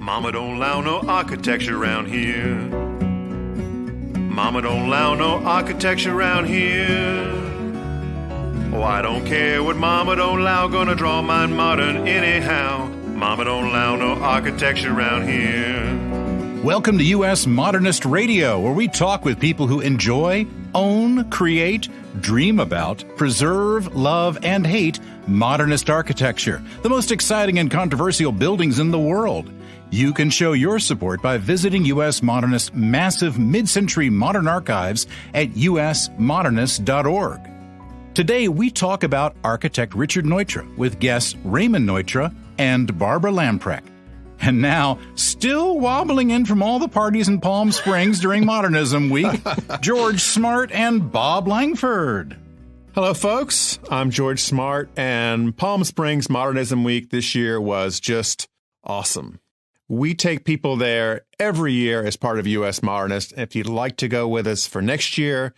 Mama don't allow no architecture around here. Mama don't allow no architecture around here. Oh, I don't care what Mama don't allow, gonna draw mine modern anyhow. Mama don't allow no architecture around here. Welcome to US Modernist Radio, where we talk with people who enjoy, own, create, dream about, preserve, love, and hate modernist architecture, the most exciting and controversial buildings in the world. You can show your support by visiting US Modernist's massive mid-century modern archives at usmodernist.org. Today, we talk about architect Richard Neutra with guests Raymond Neutra and Barbara Lemprecht. And now, still wobbling in from all the parties in Palm Springs during Modernism Week, George Smart and Bob Langford. Hello, folks. I'm George Smart, and Palm Springs Modernism Week this year was just awesome. We take people there every year as part of US Modernist. If you'd like to go with us for next year,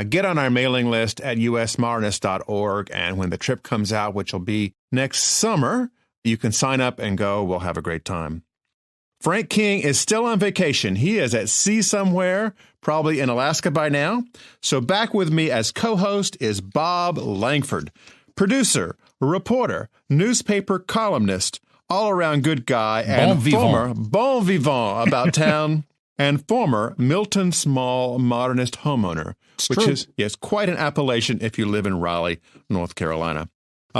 get on our mailing list at usmodernist.org, and when the trip comes out, which will be next summer, you can sign up and go. We'll have a great time. Frank King is still on vacation. He is at sea somewhere, probably in Alaska by now. So back with me as co-host is Bob Langford, producer, reporter, newspaper columnist, all-around good guy, and former bon vivant about town, and former Milton Small modernist homeowner, which is quite an appellation if you live in Raleigh, North Carolina.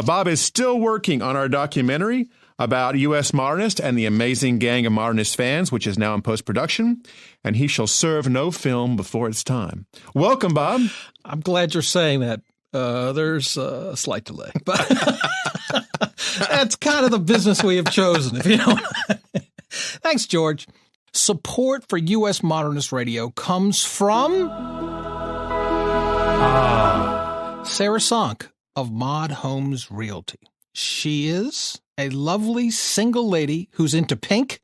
Bob is still working on our documentary about U.S. Modernist and the amazing gang of modernist fans, which is now in post-production, and he shall serve no film before it's time. Welcome, Bob. I'm glad you're saying that. There's a slight delay, but that's kind of the business we have chosen, if you know what I mean. Thanks, George. Support for U.S. Modernist Radio comes from Sarah Sonk of Mod Homes Realty. She is a lovely single lady who's into pink,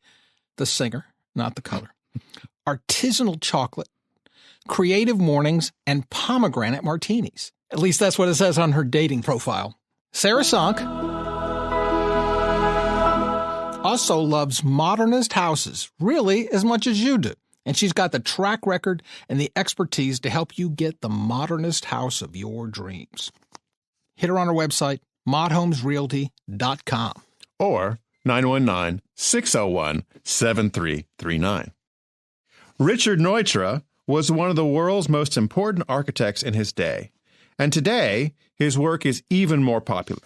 the singer, not the color, artisanal chocolate, creative mornings, and pomegranate martinis. At least that's what it says on her dating profile. Sarah Sonk also loves modernist houses, really as much as you do. And she's got the track record and the expertise to help you get the modernist house of your dreams. Hit her on her website, modhomesrealty.com. Or 919-601-7339. Richard Neutra was one of the world's most important architects in his day. And today, his work is even more popular.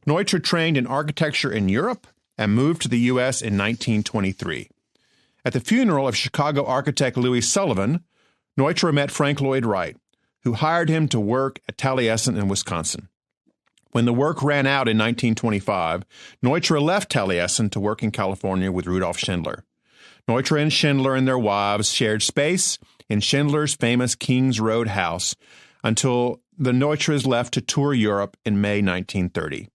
Neutra trained in architecture in Europe and moved to the U.S. in 1923. At the funeral of Chicago architect Louis Sullivan, Neutra met Frank Lloyd Wright, who hired him to work at Taliesin in Wisconsin. When the work ran out in 1925, Neutra left Taliesin to work in California with Rudolf Schindler. Neutra and Schindler and their wives shared space in Schindler's famous Kings Road house until the Neutras left to tour Europe in May 1930.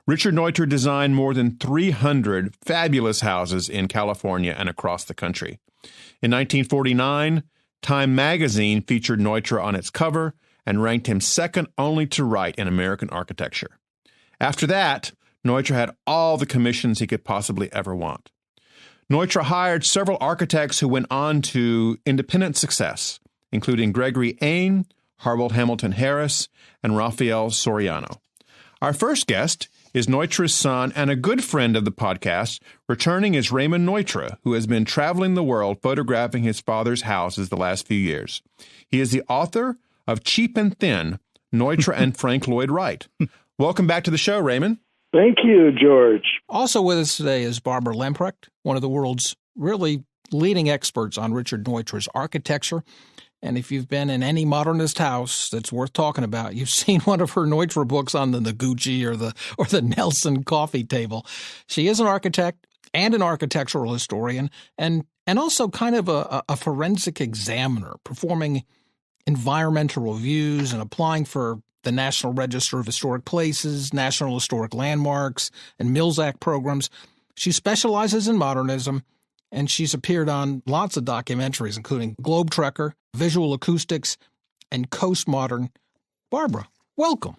Richard Neutra designed more than 300 fabulous houses in California and across the country. In 1949, Time magazine featured Neutra on its cover and ranked him second only to Wright in American architecture. After that, Neutra had all the commissions he could possibly ever want. Neutra hired several architects who went on to independent success, including Gregory Ain, Harwold Hamilton Harris, and Raphael Soriano. Our first guest is Neutra's son and a good friend of the podcast. Returning is Raymond Neutra, who has been traveling the world photographing his father's houses the last few years. He is the author of Cheap and Thin, Neutra and Frank Lloyd Wright. Welcome back to the show, Raymond. Thank you, George. Also with us today is Barbara Lemprecht, one of the world's really leading experts on Richard Neutra's architecture. And if you've been in any modernist house that's worth talking about, you've seen one of her Neutra books on the Noguchi or the Nelson coffee table. She is an architect and an architectural historian, and also kind of a forensic examiner, performing environmental reviews and applying for the National Register of Historic Places, National Historic Landmarks, and Mills Act programs. She specializes in modernism, and she's appeared on lots of documentaries, including Globe Trekker, Visual Acoustics, and Coast Modern. Barbara, welcome.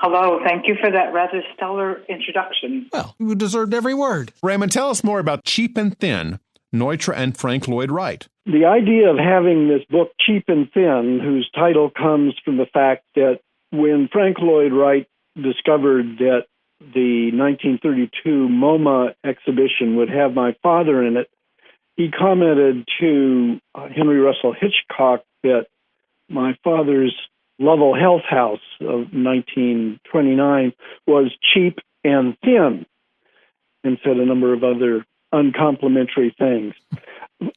Hello, thank you for that rather stellar introduction. Well, you deserved every word. Raymond, tell us more about Cheap and Thin, Neutra and Frank Lloyd Wright. The idea of having this book, Cheap and Thin, whose title comes from the fact that when Frank Lloyd Wright discovered that the 1932 MoMA exhibition would have my father in it, he commented to Henry Russell Hitchcock that my father's Lovell Health House of 1929 was cheap and thin, and said a number of other uncomplimentary things.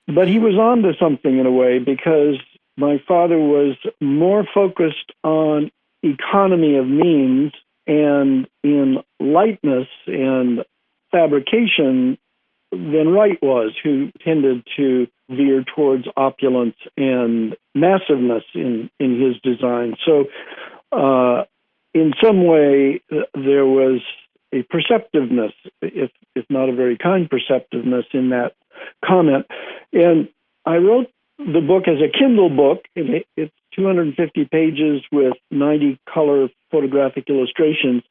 But he was on to something in a way, because my father was more focused on economy of means and in lightness and fabrication than Wright was, who tended to veer towards opulence and massiveness in his design. So in some way, there was a perceptiveness, if not a very kind perceptiveness, in that comment. And I wrote the book as a Kindle book. It's 250 pages with 90 color photographic illustrations,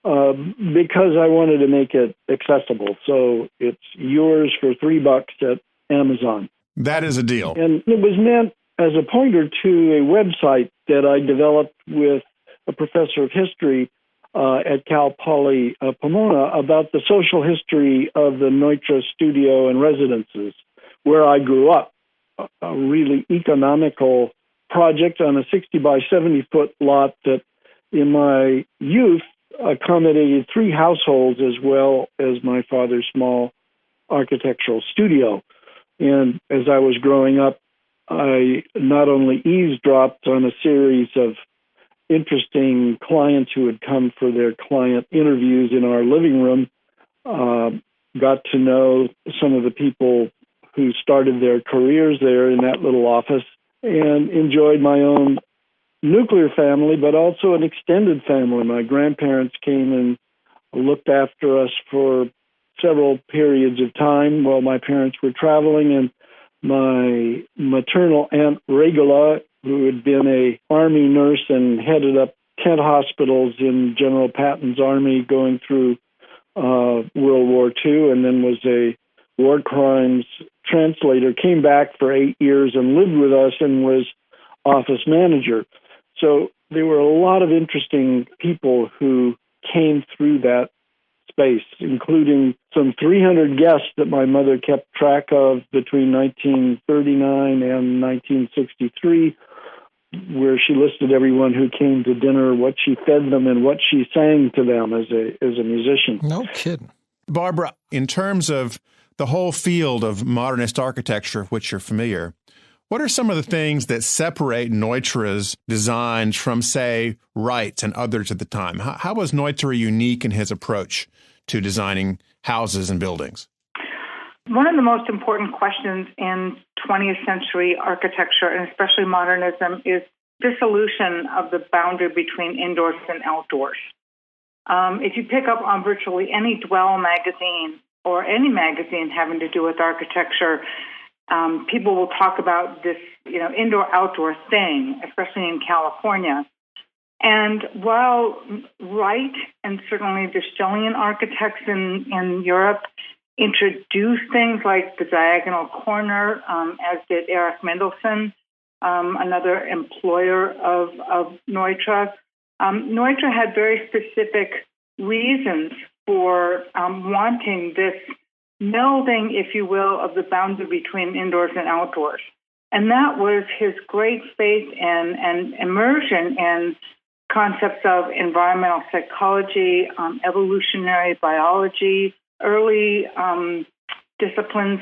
because I wanted to make it accessible. So it's yours for $3 at Amazon. That is a deal. And it was meant as a pointer to a website that I developed with a professor of history at Cal Poly Pomona about the social history of the Neutra studio and residences, where I grew up. A really economical project on a 60 by 70 foot lot that in my youth accommodated 3 households as well as my father's small architectural studio. And as I was growing up, I not only eavesdropped on a series of interesting clients who had come for their client interviews in our living room, got to know some of the people who started their careers there in that little office, and enjoyed my own nuclear family, but also an extended family. My grandparents came and looked after us for several periods of time while my parents were traveling, and my maternal Aunt Regula, who had been an Army nurse and headed up tent hospitals in General Patton's Army going through World War II, and then was a war crimes translator, came back for 8 years and lived with us and was office manager. So there were a lot of interesting people who came through that space, including some 300 guests that my mother kept track of between 1939 and 1963, where she listed everyone who came to dinner, what she fed them, and what she sang to them as a musician. No kidding. Barbara, in terms of the whole field of modernist architecture, of which you're familiar, what are some of the things that separate Neutra's designs from, say, Wright's and others at the time? How was Neutra unique in his approach to designing houses and buildings? One of the most important questions in 20th century architecture, and especially modernism, is dissolution of the boundary between indoors and outdoors. If you pick up on virtually any Dwell magazine or any magazine having to do with architecture, people will talk about this, indoor-outdoor thing, especially in California. And while Wright and certainly the Stillian architects in Europe introduced things like the diagonal corner, as did Erich Mendelsohn, another employer of Neutra, Neutra had very specific reasons for wanting this melding, if you will, of the boundary between indoors and outdoors. And that was his great faith and immersion in concepts of environmental psychology, evolutionary biology, early disciplines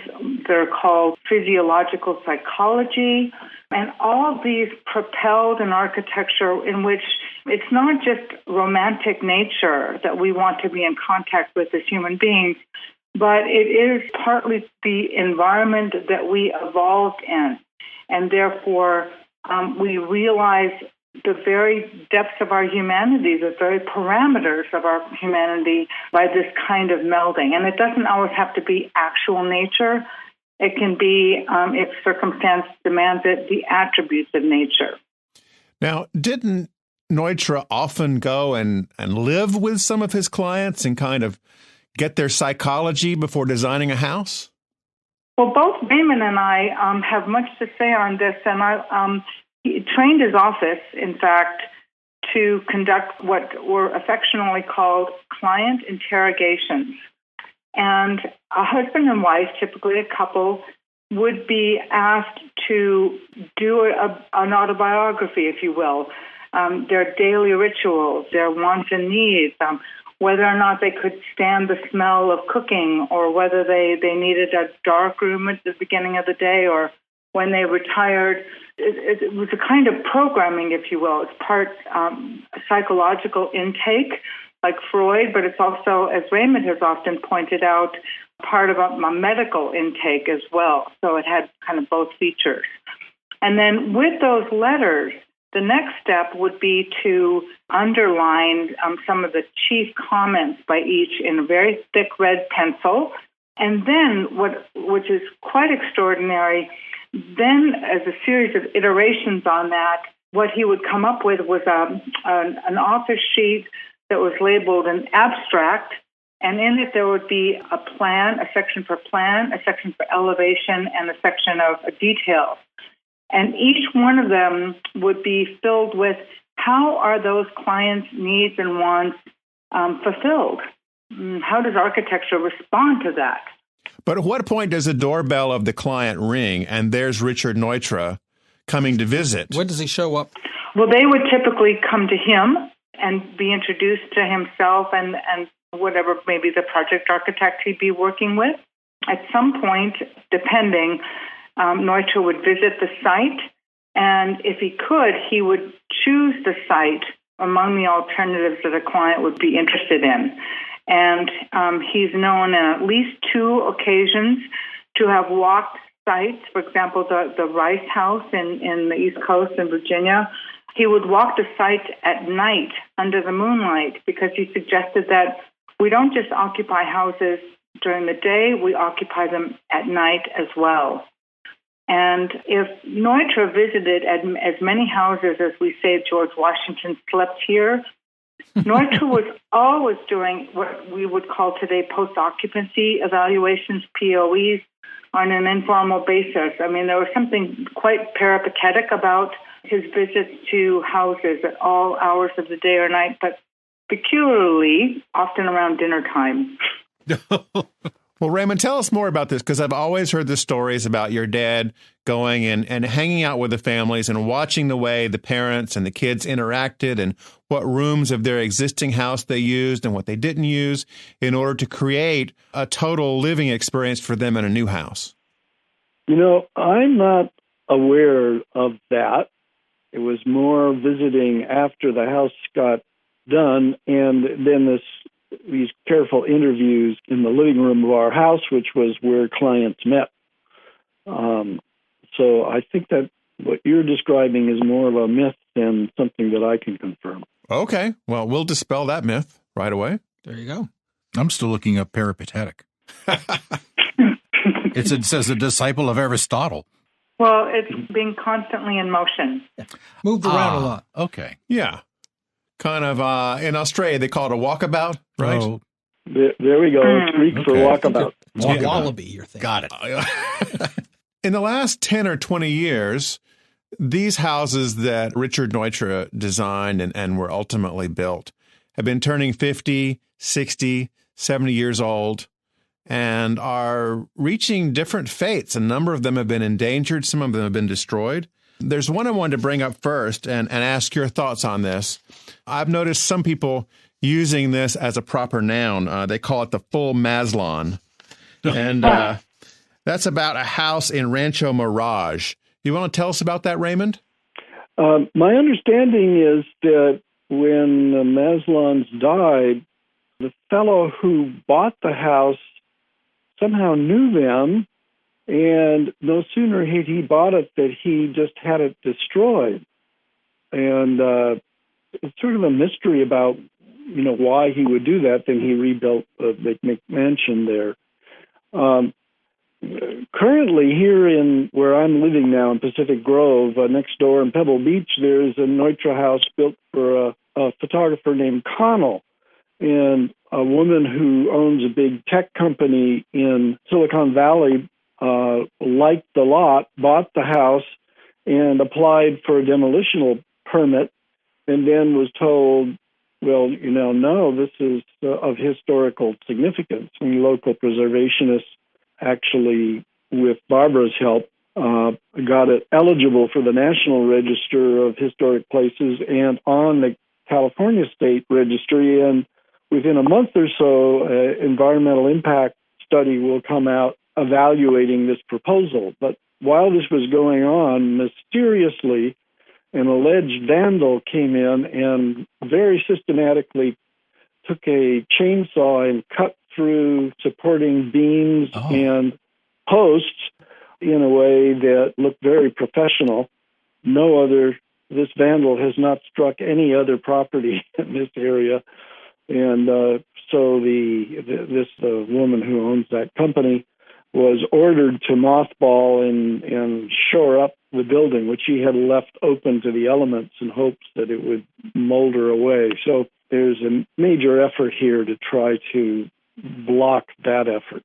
that are called physiological psychology, and all of these propelled an architecture in which it's not just romantic nature that we want to be in contact with as human beings, but it is partly the environment that we evolved in. And therefore, we realize the very depths of our humanity, the very parameters of our humanity by this kind of melding. And it doesn't always have to be actual nature. It can be, if circumstance demands it, the attributes of nature. Now, didn't Neutra often go and live with some of his clients and kind of get their psychology before designing a house? Well, both Raymond and I have much to say on this, and he trained his office, in fact, to conduct what were affectionately called client interrogations. And a husband and wife, typically a couple, would be asked to do an autobiography, if you will, their daily rituals, their wants and needs, whether or not they could stand the smell of cooking, or whether they needed a dark room at the beginning of the day, or when they retired. It was a kind of programming, if you will. It's part psychological intake, like Freud, but it's also, as Raymond has often pointed out, part of a medical intake as well. So it had kind of both features. And then with those letters, the next step would be to underline some of the chief comments by each in a very thick red pencil. And then, which is quite extraordinary, then as a series of iterations on that, what he would come up with was an office sheet that was labeled an abstract, and in it there would be a plan, a section for plan, a section for elevation, and a section of details. And each one of them would be filled with how are those clients' needs and wants fulfilled? How does architecture respond to that? But at what point does the doorbell of the client ring and there's Richard Neutra coming to visit? When does he show up? Well, they would typically come to him and be introduced to himself and whatever maybe the project architect he'd be working with. At some point, depending, Neutra would visit the site, and if he could, he would choose the site among the alternatives that a client would be interested in. And he's known on at least 2 occasions to have walked sites, for example, the Rice House in the East Coast in Virginia. He would walk the site at night under the moonlight because he suggested that we don't just occupy houses during the day, we occupy them at night as well. And if Neutra visited as many houses as we say George Washington slept here, Neutra was always doing what we would call today post-occupancy evaluations, POEs, on an informal basis. I mean, there was something quite peripatetic about his visits to houses at all hours of the day or night, but peculiarly often around dinner time. Well, Raymond, tell us more about this, because I've always heard the stories about your dad going and hanging out with the families and watching the way the parents and the kids interacted and what rooms of their existing house they used and what they didn't use in order to create a total living experience for them in a new house. You know, I'm not aware of that. It was more visiting after the house got done, and then these careful interviews in the living room of our house, which was where clients met. So I think that what you're describing is more of a myth than something that I can confirm. Okay. Well, we'll dispel that myth right away. There you go. I'm still looking up peripatetic. It says a disciple of Aristotle. Well, it's being constantly in motion. Moved around a lot. Okay. Yeah. Kind of, in Australia, they call it a walkabout, right? Oh, there we go. It's Greek for walkabout. Wallaby, you're thinking. got it. In the last 10 or 20 years, these houses that Richard Neutra designed and were ultimately built have been turning 50, 60, 70 years old and are reaching different fates. A number of them have been endangered. Some of them have been destroyed. There's one I wanted to bring up first and ask your thoughts on this. I've noticed some people using this as a proper noun. They call it the full Maslon. And that's about a house in Rancho Mirage. You want to tell us about that, Raymond? My understanding is that when the Maslons died, the fellow who bought the house somehow knew them, and no sooner had he bought it that he just had it destroyed. And it's sort of a mystery about, why he would do that. Then he rebuilt the McMansion there. currently here in where I'm living now in Pacific Grove, next door in Pebble Beach, there's a Neutra house built for a photographer named Connell. And a woman who owns a big tech company in Silicon Valley liked the lot, bought the house, and applied for a demolition permit, and then was told, well, no, this is of historical significance. And local preservationists actually, with Barbara's help, got it eligible for the National Register of Historic Places and on the California State Registry. And within a month or so, environmental impact study will come out evaluating this proposal. But while this was going on, mysteriously, an alleged vandal came in and very systematically took a chainsaw and cut through supporting beams and posts in a way that looked very professional. This vandal has not struck any other property in this area. And so this woman who owns that company was ordered to mothball and shore up the building, which he had left open to the elements in hopes that it would molder away. So there's a major effort here to try to block that effort.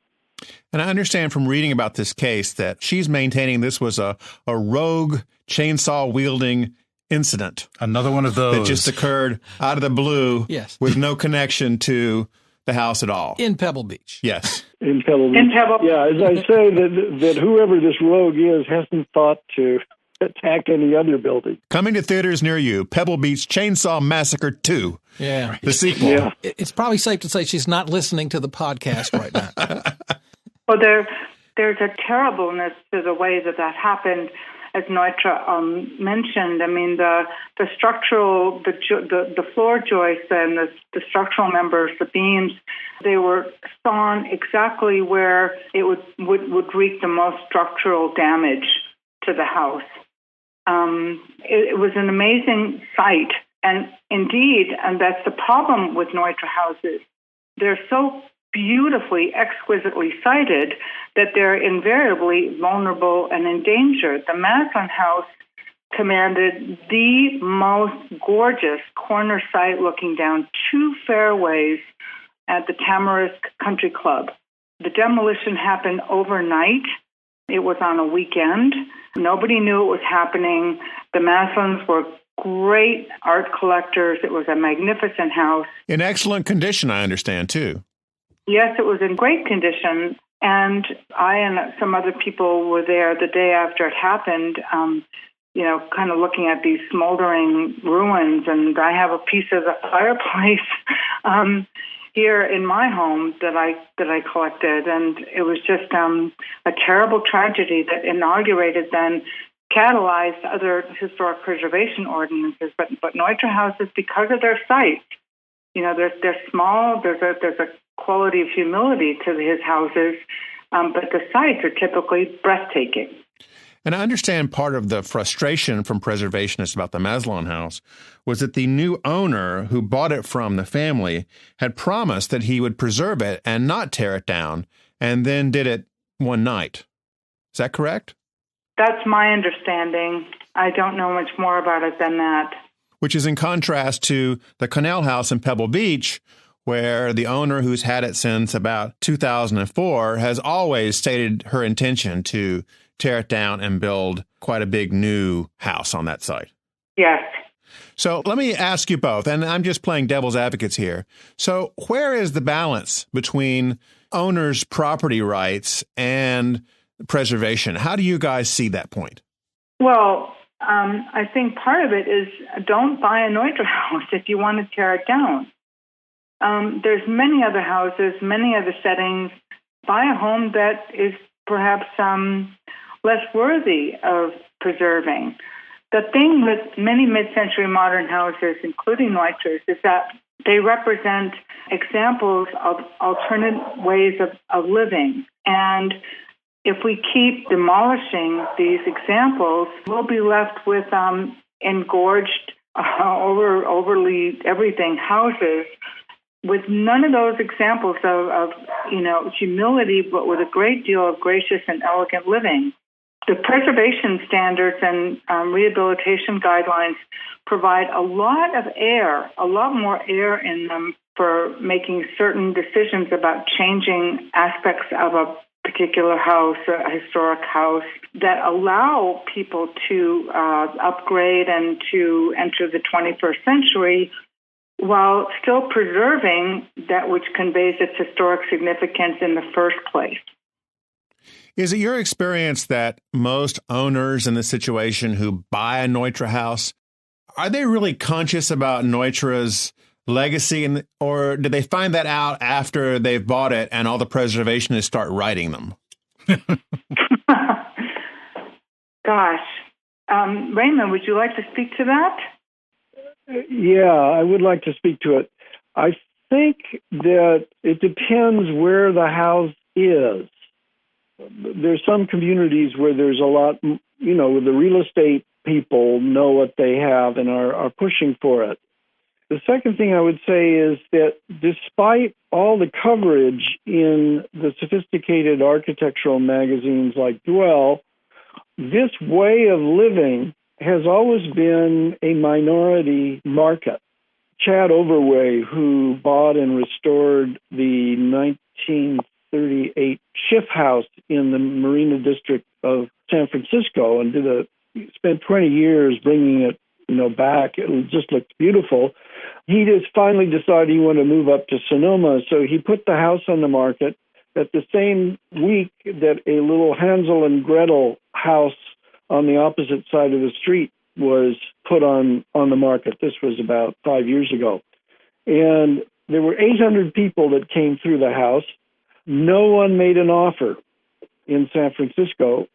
And I understand from reading about this case that she's maintaining this was a rogue chainsaw-wielding incident. Another one of those. That just occurred out of the blue with no connection to the house at all. In Pebble Beach. Yes. In Pebble Beach. Yeah, as I say, that whoever this rogue is hasn't thought to attack any other building. Coming to theaters near you, Pebble Beach Chainsaw Massacre 2. Yeah. The sequel. Yeah. It's probably safe to say she's not listening to the podcast right now. Well, there's a terribleness to the way that happened, as Neutra mentioned. I mean, the structural, the floor joists and the structural members, the beams, they were sawn exactly where it would wreak the most structural damage to the house. It was an amazing sight. And indeed, and that's the problem with Neutra houses, they're so beautifully, exquisitely sited that they're invariably vulnerable and endangered. The Maslin house commanded the most gorgeous corner site looking down 2 fairways at the Tamarisk Country Club. The demolition happened overnight. It was on a weekend. Nobody knew it was happening. The Maslins were great art collectors. It was a magnificent house. In excellent condition, I understand, too. Yes, it was in great condition. And I and some other people were there the day after it happened, kind of looking at these smoldering ruins. And I have a piece of the fireplace here in my home that I collected. And it was just a terrible tragedy that inaugurated then catalyzed other historic preservation ordinances, but Neutra houses, because of their sites, they're small. There's a quality of humility to his houses, but the sites are typically breathtaking. And I understand part of the frustration from preservationists about the Maslin house was that the new owner who bought it from the family had promised that he would preserve it and not tear it down, and then did it one night. Is that correct? That's my understanding. I don't know much more about it than that. Which is in contrast to the Connell house in Pebble Beach, where the owner, who's had it since about 2004, has always stated her intention to tear it down and build quite a big new house on that site. Yes. So let me ask you both, and I'm just playing devil's advocates here. So where is the balance between owners' property rights and preservation? How do you guys see that point? Well, I think part of it is don't buy a Neutra house if you want to tear it down. There's many other houses, many other settings. Buy a home that is perhaps less worthy of preserving. The thing with many mid-century modern houses, including Neutra's, is that they represent examples of alternate ways of living. And if we keep demolishing these examples, we'll be left with engorged, overly everything houses with none of those examples of humility, but with a great deal of gracious and elegant living. The preservation standards and rehabilitation guidelines provide a lot more air in them for making certain decisions about changing aspects of a particular house, a historic house, that allow people to upgrade and to enter the 21st century while still preserving that which conveys its historic significance in the first place. Is it your experience that most owners in this situation who buy a Neutra house, are they really conscious about Neutra's legacy, or did they find that out after they've bought it and all the preservationists start writing them? Gosh. Raymond, would you like to speak to that? Yeah, I would like to speak to it. I think that it depends where the house is. There's some communities where there's a lot, the real estate people know what they have and are pushing for it. The second thing I would say is that despite all the coverage in the sophisticated architectural magazines like Dwell, this way of living has always been a minority market. Chad Overway, who bought and restored the 1938 Schiff House in the Marina District of San Francisco and spent 20 years bringing it back. It just looked beautiful. He just finally decided he wanted to move up to Sonoma, so he put the house on the market at the same week that a little Hansel and Gretel house on the opposite side of the street was put on the market. This was about 5 years ago. And there were 800 people that came through the house. No one made an offer in San Francisco,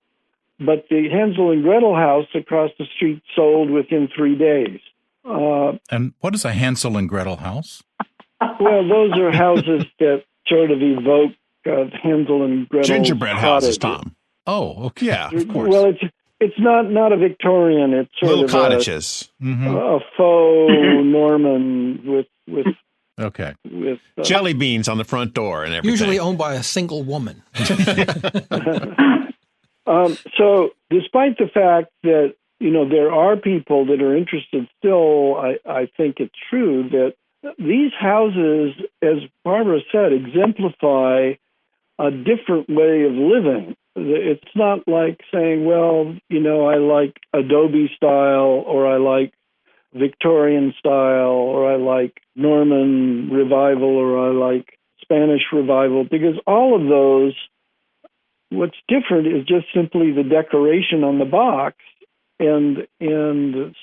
but the Hansel and Gretel house across the street sold within 3 days. And what is a Hansel and Gretel house? Well, those are houses that sort of evoke Hansel and Gretel Gingerbread houses, Tom. Oh, okay. Yeah, of course. Well, it's not a Victorian. It's sort little of cottages. A faux Norman with okay. With jelly beans on the front door and everything. Usually owned by a single woman. So despite the fact that, there are people that are interested still, I think it's true that these houses, as Barbara said, exemplify a different way of living. It's not like saying, well, I like Adobe style, or I like Victorian style, or I like Norman revival, or I like Spanish revival, because all of those, what's different is just simply the decoration on the box and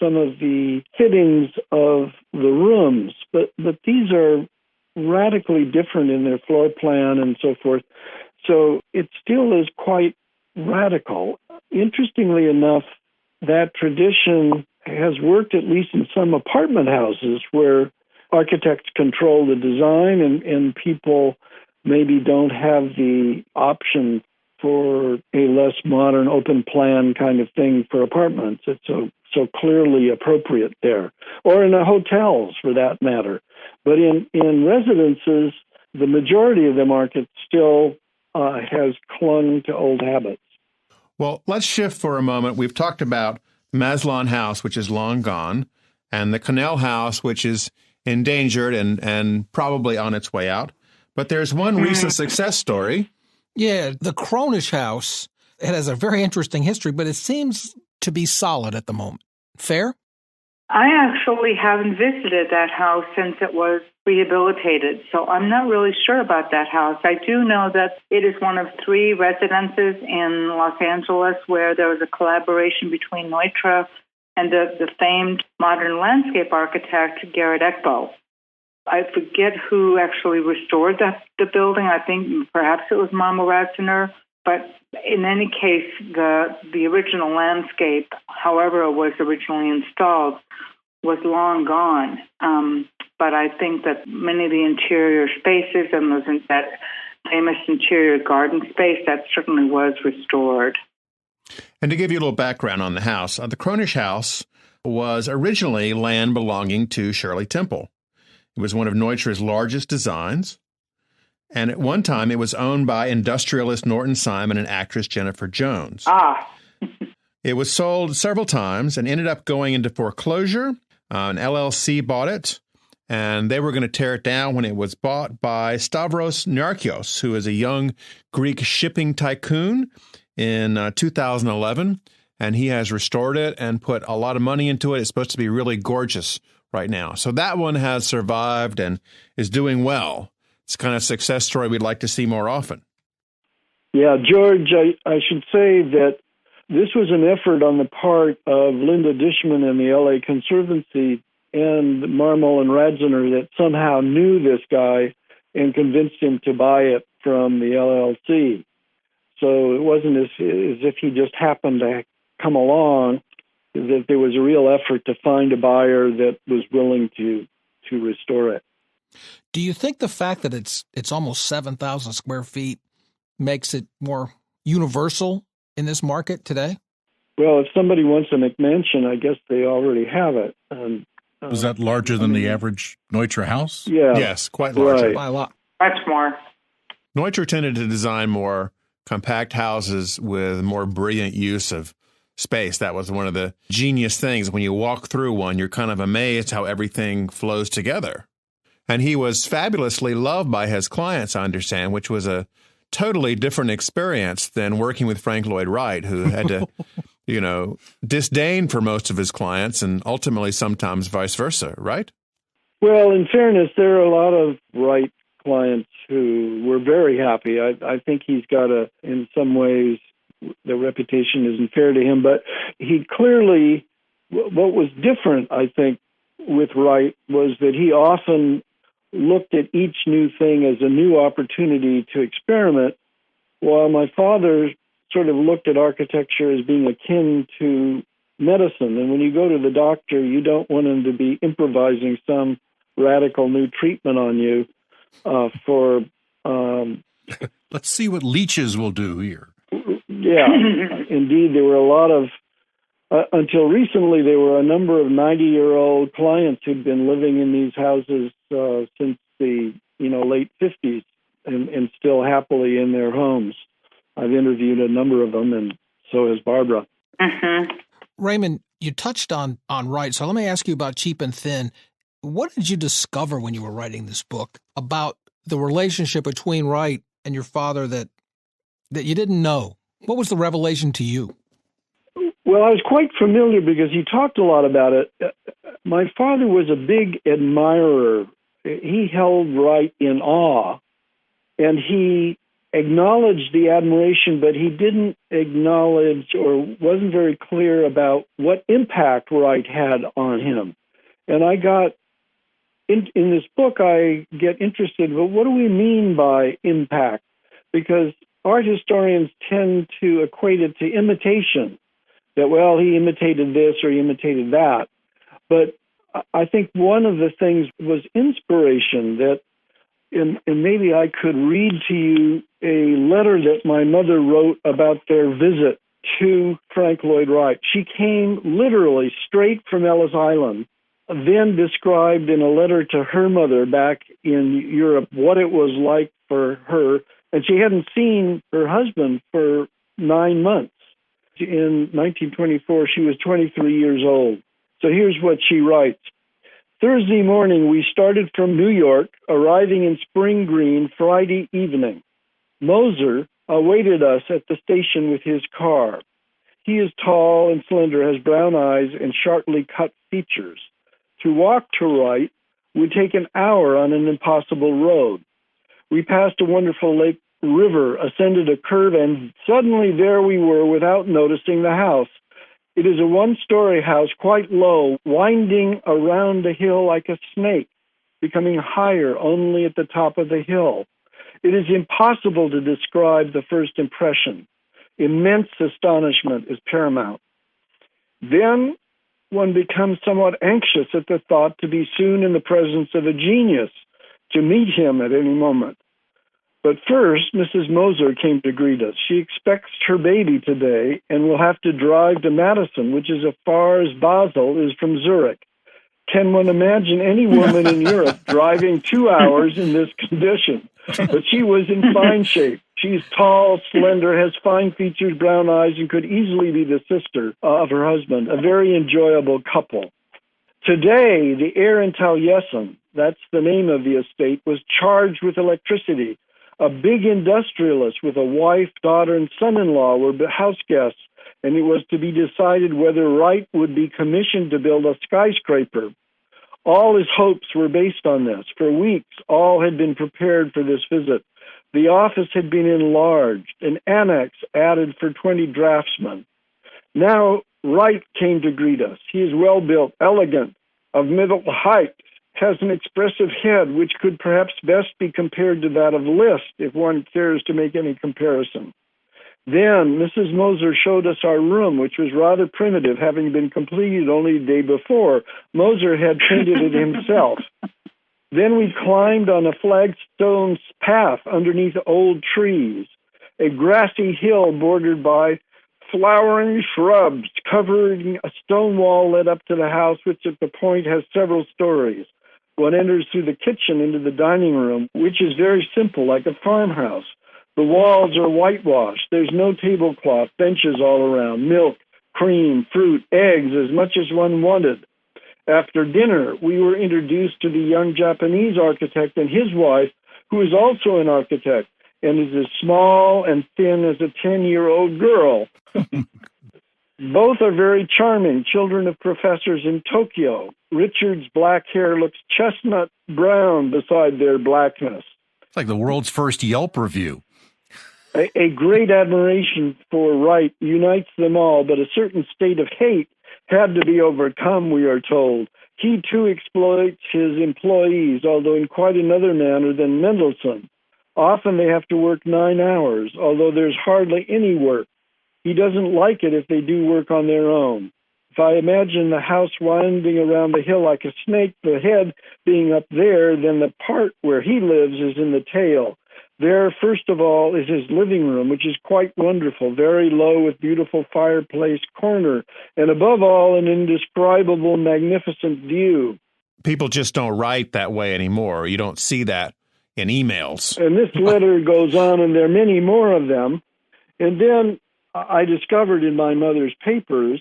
some of the fittings of the rooms. But these are radically different in their floor plan and so forth. So it still is quite radical. Interestingly enough, that tradition has worked at least in some apartment houses where architects control the design and people maybe don't have the option for a less modern open plan kind of thing for apartments. It's so clearly appropriate there, or in the hotels for that matter. But in residences, the majority of the market still has clung to old habits. Well, let's shift for a moment. We've talked about Maslon House, which is long gone, and the Connell House, which is endangered and probably on its way out. But there's one recent success story. Yeah, the Cronish House, it has a very interesting history, but it seems to be solid at the moment. Fair? I actually haven't visited that house since it was rehabilitated, so I'm not really sure about that house. I do know that it is one of 3 residences in Los Angeles where there was a collaboration between Neutra and the famed modern landscape architect Garrett Ekbo. I forget who actually restored the building. I think perhaps it was Mama Ratzener. But in any case, the original landscape, however it was originally installed, was long gone. But I think that many of the interior spaces and that famous interior garden space, that certainly was restored. And to give you a little background on the house, the Cronish House was originally land belonging to Shirley Temple. It was one of Neutra's largest designs. And at one time, it was owned by industrialist Norton Simon and actress Jennifer Jones. It was sold several times and ended up going into foreclosure. An LLC bought it, and they were going to tear it down when it was bought by Stavros Niarchos, who is a young Greek shipping tycoon, in 2011. And he has restored it and put a lot of money into it. It's supposed to be really gorgeous right now. So that one has survived and is doing well. It's kind of a success story we'd like to see more often. Yeah, George, I should say that this was an effort on the part of Linda Dishman and the LA Conservancy and Marmol and Radziner that somehow knew this guy and convinced him to buy it from the LLC. So it wasn't as if he just happened to come along, that there was a real effort to find a buyer that was willing to restore it. Do you think the fact that it's almost 7,000 square feet makes it more universal in this market today? Well, if somebody wants a McMansion, I guess they already have it. Was that larger than the average Neutra house? Yeah. Yes, quite larger. Right. By a lot. Much more. Neutra tended to design more compact houses with more brilliant use of space. That was one of the genius things. When you walk through one, you're kind of amazed how everything flows together. And he was fabulously loved by his clients, I understand, which was a totally different experience than working with Frank Lloyd Wright, who had to, disdain for most of his clients and ultimately sometimes vice versa, right? Well, in fairness, there are a lot of Wright clients who were very happy. I think he's got in some ways, the reputation isn't fair to him, but he clearly, what was different, I think, with Wright was that he often looked at each new thing as a new opportunity to experiment, while my father sort of looked at architecture as being akin to medicine. And when you go to the doctor, you don't want him to be improvising some radical new treatment on you for... Let's see what leeches will do here. Yeah, indeed, there were a lot of... until recently, there were a number of 90-year-old clients who'd been living in these houses since the late 50s and still happily in their homes. I've interviewed a number of them, and so has Barbara. Raymond, you touched on Wright, so let me ask you about Cheap and Thin. What did you discover when you were writing this book about the relationship between Wright and your father that you didn't know? What was the revelation to you? Well, I was quite familiar because he talked a lot about it. My father was a big admirer. He held Wright in awe, and he acknowledged the admiration, but he didn't acknowledge or wasn't very clear about what impact Wright had on him. And I got, in this book, I get interested, but what do we mean by impact? Because art historians tend to equate it to imitation. That, well, he imitated this or he imitated that. But I think one of the things was inspiration, that, and maybe I could read to you a letter that my mother wrote about their visit to Frank Lloyd Wright. She came literally straight from Ellis Island, then described in a letter to her mother back in Europe what it was like for her. And she hadn't seen her husband for 9 months. In 1924, she was 23 years old. So here's what she writes. Thursday morning, we started from New York, arriving in Spring Green Friday evening. Moser awaited us at the station with his car. He is tall and slender, has brown eyes and sharply cut features. To walk to Wright would take an hour on an impossible road. We passed a wonderful lake river, ascended a curve, and suddenly there we were without noticing the house. It is a one-story house, quite low, winding around the hill like a snake, becoming higher only at the top of the hill. It is impossible to describe the first impression. Immense astonishment is paramount. Then one becomes somewhat anxious at the thought to be soon in the presence of a genius, to meet him at any moment. But first, Mrs. Moser came to greet us. She expects her baby today and will have to drive to Madison, which is as far as Basel is from Zurich. Can one imagine any woman in Europe driving 2 hours in this condition? But she was in fine shape. She's tall, slender, has fine features, brown eyes, and could easily be the sister of her husband, a very enjoyable couple. Today, the heir in Taliesin, that's the name of the estate, was charged with electricity. A big industrialist with a wife, daughter, and son-in-law were house guests, and it was to be decided whether Wright would be commissioned to build a skyscraper. All his hopes were based on this. For weeks, all had been prepared for this visit. The office had been enlarged, an annex added for 20 draftsmen. Now, Wright came to greet us. He is well-built, elegant, of middle height, has an expressive head which could perhaps best be compared to that of Liszt, if one cares to make any comparison. Then Mrs. Moser showed us our room, which was rather primitive, having been completed only the day before. Moser had painted it himself. Then we climbed on a flagstone path underneath old trees, a grassy hill bordered by flowering shrubs, covering a stone wall led up to the house, which at the point has several stories. One enters through the kitchen into the dining room, which is very simple, like a farmhouse. The walls are whitewashed. There's no tablecloth, benches all around, milk, cream, fruit, eggs, as much as one wanted. After dinner, we were introduced to the young Japanese architect and his wife, who is also an architect and is as small and thin as a 10-year-old girl. Both are very charming, children of professors in Tokyo. Richard's black hair looks chestnut brown beside their blackness. It's like the world's first Yelp review. A great admiration for Wright unites them all, but a certain state of hate had to be overcome, we are told. He, too, exploits his employees, although in quite another manner than Mendelssohn. Often they have to work 9 hours, although there's hardly any work. He doesn't like it if they do work on their own. If I imagine the house winding around the hill like a snake, the head being up there, then the part where he lives is in the tail. There, first of all, is his living room, which is quite wonderful, very low with beautiful fireplace corner, and above all, an indescribable, magnificent view. People just don't write that way anymore. You don't see that in emails. And this letter goes on, and there are many more of them. And then I discovered in my mother's papers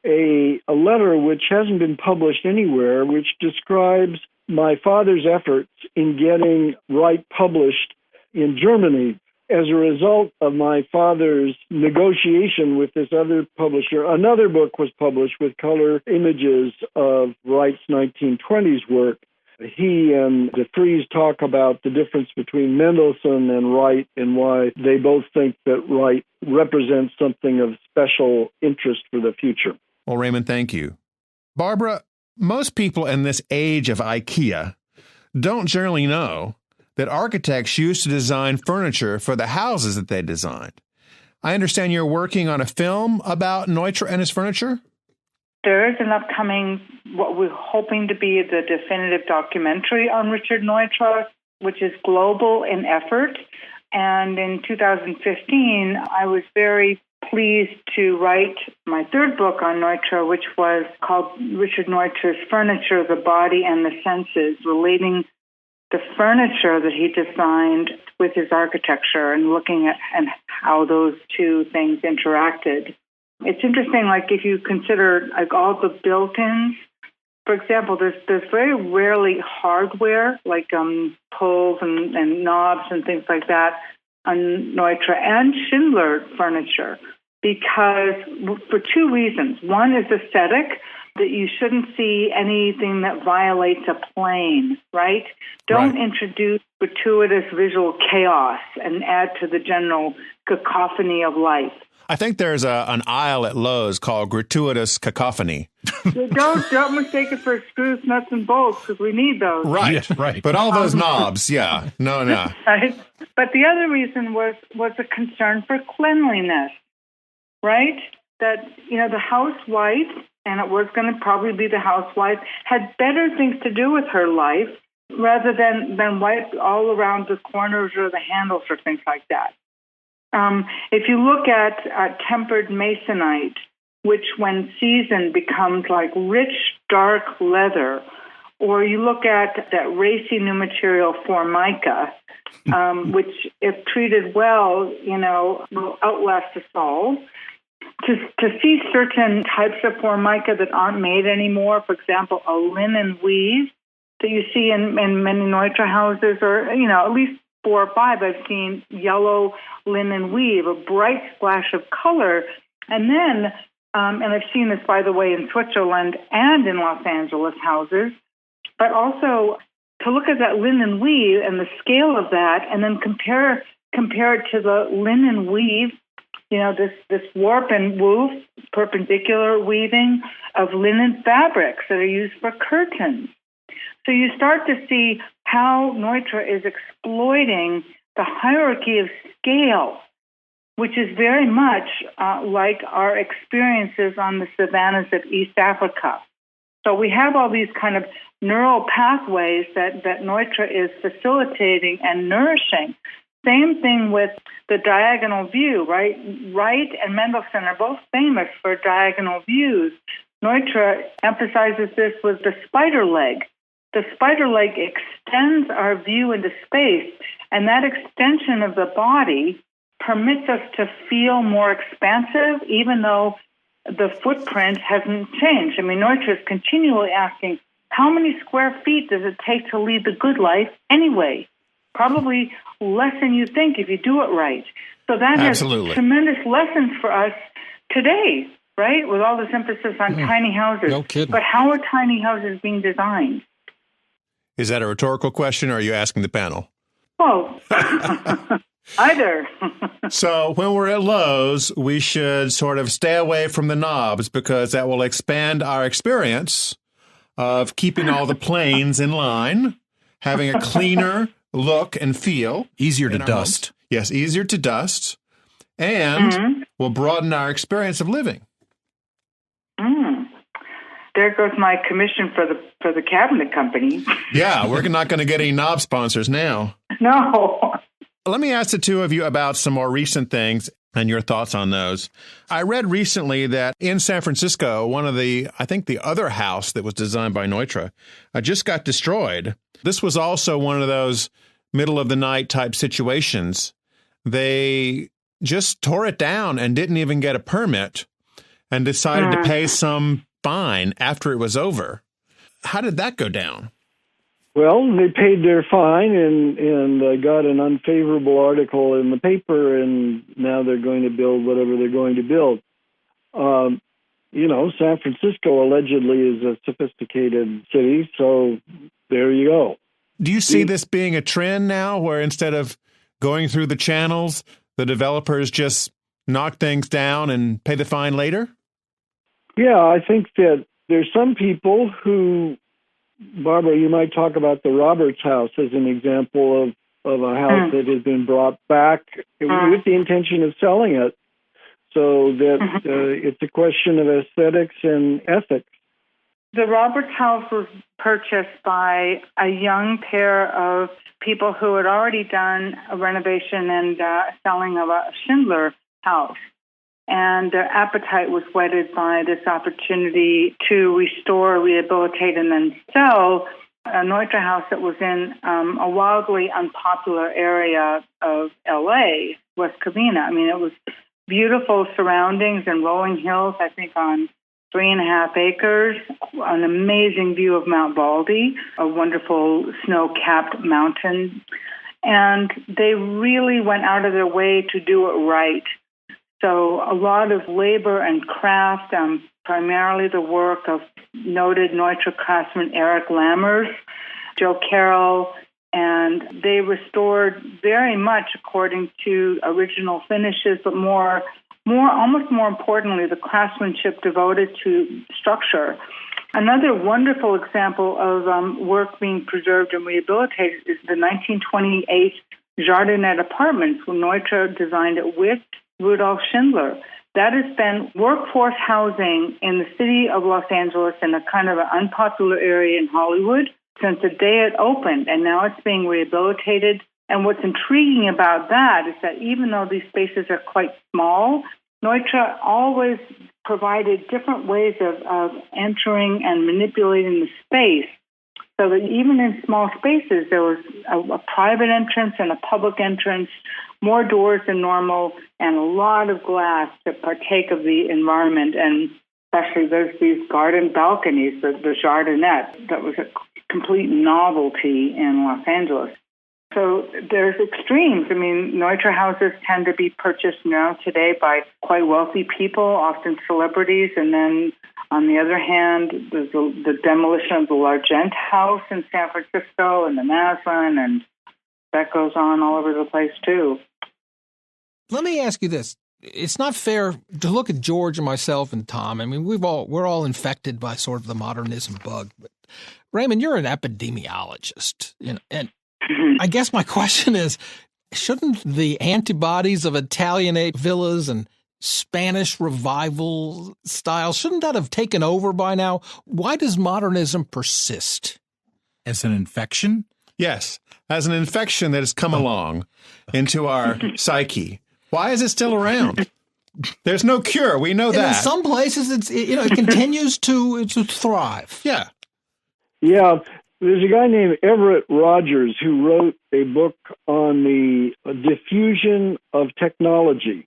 a letter which hasn't been published anywhere, which describes my father's efforts in getting Wright published in Germany. As a result of my father's negotiation with this other publisher, another book was published with color images of Wright's 1920s work. He and de Vries talk about the difference between Mendelssohn and Wright and why they both think that Wright represents something of special interest for the future. Well, Raymond, thank you. Barbara, most people in this age of IKEA don't generally know that architects used to design furniture for the houses that they designed. I understand you're working on a film about Neutra and his furniture? There is an upcoming, what we're hoping to be the definitive documentary on Richard Neutra, which is global in effort. And in 2015, I was very pleased to write my third book on Neutra, which was called Richard Neutra's Furniture, the Body and the Senses, relating the furniture that he designed with his architecture and looking at and how those two things interacted. It's interesting, like if you consider like all the built-ins, for example, there's very rarely hardware like pulls and knobs and things like that on Neutra and Schindler furniture, because for two reasons. One is aesthetic, that you shouldn't see anything that violates a plane, right? Don't introduce gratuitous visual chaos and add to the general cacophony of life. I think there's an aisle at Lowe's called Gratuitous Cacophony. Don't mistake it for screws, nuts, and bolts, because we need those. Right. But all those knobs, yeah. No. Right? But the other reason was a concern for cleanliness, right? That, the housewife, and it was going to probably be the housewife, had better things to do with her life rather than wipe all around the corners or the handles or things like that. If you look at tempered masonite, which when seasoned becomes like rich, dark leather. Or you look at that racy new material, Formica, which, if treated well, will outlast us all. To see certain types of Formica that aren't made anymore, for example, a linen weave that you see in many Neutra houses, or, at least 4 or 5 I've seen yellow linen weave, a bright splash of color. And then, and I've seen this, by the way, in Switzerland and in Los Angeles houses, but also to look at that linen weave and the scale of that, and then compare it to the linen weave, this warp and woof, perpendicular weaving of linen fabrics that are used for curtains. So you start to see how Neutra is exploiting the hierarchy of scale, which is very much like our experiences on the savannas of East Africa. So we have all these kind of neural pathways that Neutra is facilitating and nourishing. Same thing with the diagonal view, right? Wright and Mendelssohn are both famous for diagonal views. Neutra emphasizes this with the spider leg. The spider leg extends our view into space, and that extension of the body permits us to feel more expansive, even though the footprint hasn't changed. I mean, Neutra is continually asking, how many square feet does it take to lead the good life anyway? Probably less than you think if you do it right. So that Absolutely. has tremendous lessons for us today, right? With all this emphasis on tiny houses. No kidding. But how are tiny houses being designed? Is that a rhetorical question, or are you asking the panel? Well, either. So when we're at Lowe's, we should sort of stay away from the knobs, because that will expand our experience of keeping all the planes in line, having a cleaner look and feel. Easier to dust. Homes. Yes, easier to dust, and will broaden our experience of living. There goes my commission for the cabinet company. Yeah, we're not going to get any knob sponsors now. No. Let me ask the two of you about some more recent things and your thoughts on those. I read recently that in San Francisco, I think the other house that was designed by Neutra just got destroyed. This was also one of those middle of the night type situations. They just tore it down and didn't even get a permit and decided to pay some fine after it was over. How did that go down? Well, they paid their fine and got an unfavorable article in the paper, and now they're going to build whatever they're going to build. San Francisco allegedly is a sophisticated city, so there you go. Do you see this being a trend now, where instead of going through the channels, the developers just knock things down and pay the fine later? Yeah, I think that there's some people who, Barbara, you might talk about the Roberts house as an example of a house that has been brought back with the intention of selling it, so that it's a question of aesthetics and ethics. The Roberts house was purchased by a young pair of people who had already done a renovation and selling of a Schindler house. And their appetite was whetted by this opportunity to restore, rehabilitate, and then sell a Neutra house that was in a wildly unpopular area of L.A., West Covina. I mean, it was beautiful surroundings and rolling hills, I think on 3.5 acres, an amazing view of Mount Baldy, a wonderful snow-capped mountain. And they really went out of their way to do it right. So a lot of labor and craft, primarily the work of noted Neutra craftsman Eric Lammers, Joe Carroll, and they restored very much according to original finishes, but almost more importantly, the craftsmanship devoted to structure. Another wonderful example of work being preserved and rehabilitated is the 1928 Jardinette Apartments, when Neutra designed it with Rudolf Schindler. That has been workforce housing in the city of Los Angeles in a kind of an unpopular area in Hollywood since the day it opened, and now it's being rehabilitated. And what's intriguing about that is that even though these spaces are quite small, Neutra always provided different ways of entering and manipulating the space, so that even in small spaces, there was a private entrance and a public entrance, more doors than normal, and a lot of glass to partake of the environment. And especially there's these garden balconies, the jardinette, that was a complete novelty in Los Angeles. So there's extremes. I mean, Neutra houses tend to be purchased now today by quite wealthy people, often celebrities. And then on the other hand, there's the demolition of the Largent house in San Francisco and the Maslin, and that goes on all over the place too. Let me ask you this. It's not fair to look at George and myself and Tom. I mean, we're all infected by sort of the modernism bug. But Raymond, you're an epidemiologist, and I guess my question is, shouldn't the antibodies of Italianate villas and Spanish revival style, shouldn't that have taken over by now? Why does modernism persist? As an infection? Yes, as an infection that has come along into our psyche. Why is it still around? There's no cure. We know that. In some places, it continues to thrive. Yeah. Yeah. There's a guy named Everett Rogers who wrote a book on the diffusion of technology.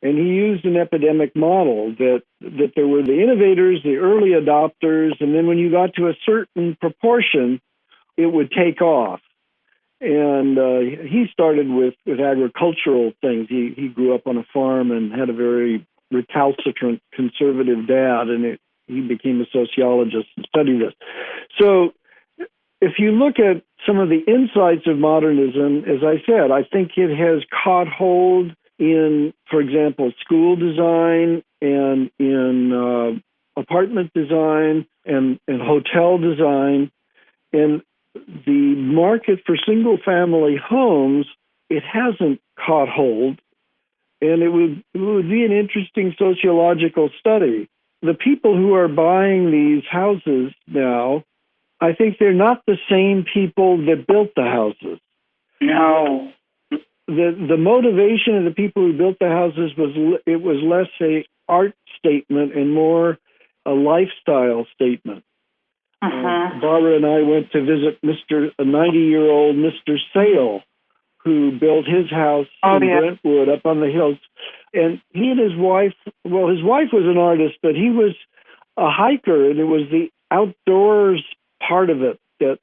And he used an epidemic model that there were the innovators, the early adopters, and then when you got to a certain proportion, it would take off. And he started with agricultural things. He grew up on a farm and had a very recalcitrant conservative dad, and he became a sociologist and studied this. So if you look at some of the insights of modernism, as I said, I think it has caught hold in, for example, school design and in apartment design and hotel design. And the market for single-family homes, it hasn't caught hold. And it would be an interesting sociological study. The people who are buying these houses now, I think they're not the same people that built the houses. No. The motivation of the people who built the houses was less a art statement and more a lifestyle statement. Barbara and I went to visit a 90-year-old Mr. Sale, who built his house in Brentwood up on the hills. And he and his wife, well, his wife was an artist, but he was a hiker, and it was the outdoors part of it that,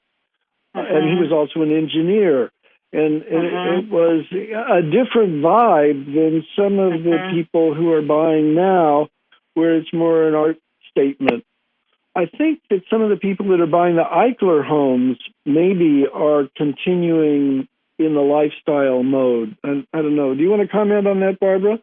and he was also an engineer. And it was a different vibe than some of the people who are buying now, where it's more an art statement. I think that some of the people that are buying the Eichler homes maybe are continuing in the lifestyle mode. And I don't know. Do you want to comment on that, Barbara?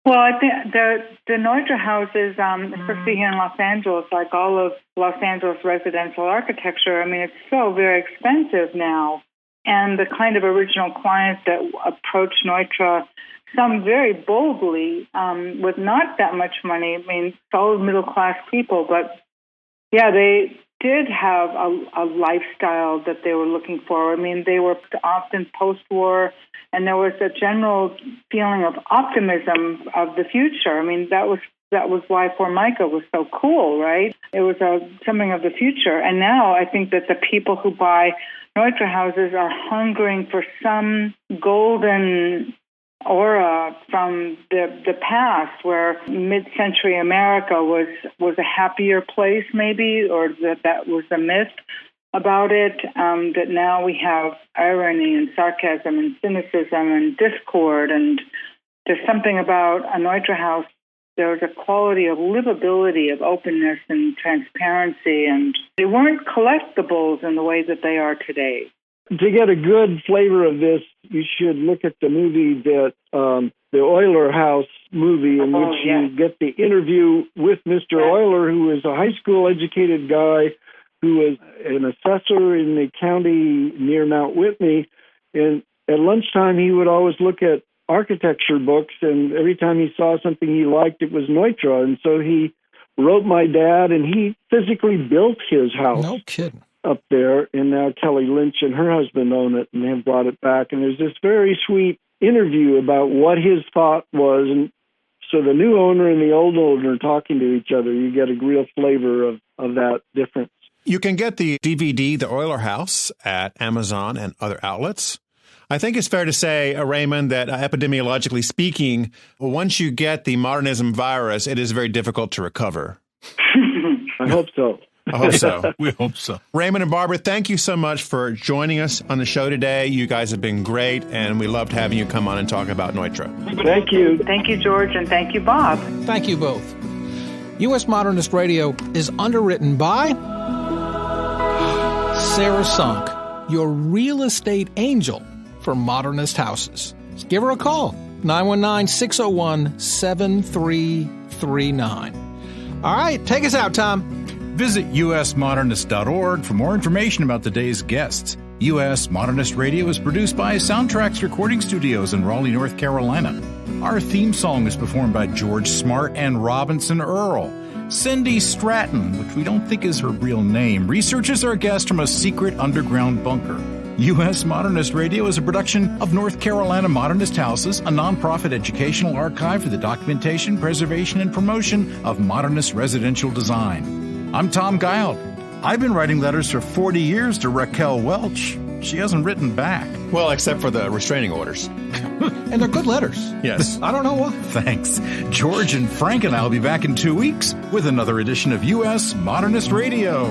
Well, I think the Neutra houses, especially here in Los Angeles, like all of Los Angeles residential architecture, I mean, it's so very expensive now. And the kind of original clients that approach Neutra, some very boldly, with not that much money, I mean, solid middle-class people, but yeah, they did have a lifestyle that they were looking for. I mean, they were often post-war, and there was a general feeling of optimism of the future. I mean, that was why Formica was so cool, right? It was something of the future. And now I think that the people who buy Neutra houses are hungering for some golden aura from the past, where mid-century America was a happier place, maybe, or that was a myth about it, that now we have irony and sarcasm and cynicism and discord, and there's something about a Neutra house. There's a quality of livability, of openness and transparency, and they weren't collectibles in the way that they are today. To get a good flavor of this, you should look at the movie that the Euler House movie, in which you get the interview with Mr. Euler, who is a high school educated guy who was an assessor in the county near Mount Whitney. And at lunchtime, he would always look at architecture books, and every time he saw something he liked, it was Neutra. And so he wrote my dad, and he physically built his house. No kidding. Up there, and now Kelly Lynch and her husband own it and have brought it back. And there's this very sweet interview about what his thought was, and So the new owner and the old owner talking to each other, you get a real flavor of that difference. You can get the DVD, The Oiler House, at Amazon and other outlets. I think it's fair to say, Raymond, that epidemiologically speaking, once you get the modernism virus, it is very difficult to recover. I hope so. I hope so. We hope so. Raymond and Barbara, thank you so much for joining us on the show today. You guys have been great, and we loved having you come on and talk about Neutra. Thank you. Thank you, George, and thank you, Bob. Thank you both. US Modernist Radio is underwritten by Sarah Sunk, your real estate angel for modernist houses. Give her a call, 919-601-7339. All right, take us out, Tom. Visit usmodernist.org for more information about today's guests. US Modernist Radio is produced by Soundtracks Recording Studios in Raleigh, North Carolina. Our theme song is performed by George Smart and Robinson Earl. Cindy Stratton, which we don't think is her real name, researches our guest from a secret underground bunker. US Modernist Radio is a production of North Carolina Modernist Houses, a nonprofit educational archive for the documentation, preservation, and promotion of modernist residential design. I'm Tom Guild. I've been writing letters for 40 years to Raquel Welch. She hasn't written back. Well, except for the restraining orders. And they're good letters. Yes. I don't know why. Thanks. George and Frank and I will be back in 2 weeks with another edition of US Modernist Radio.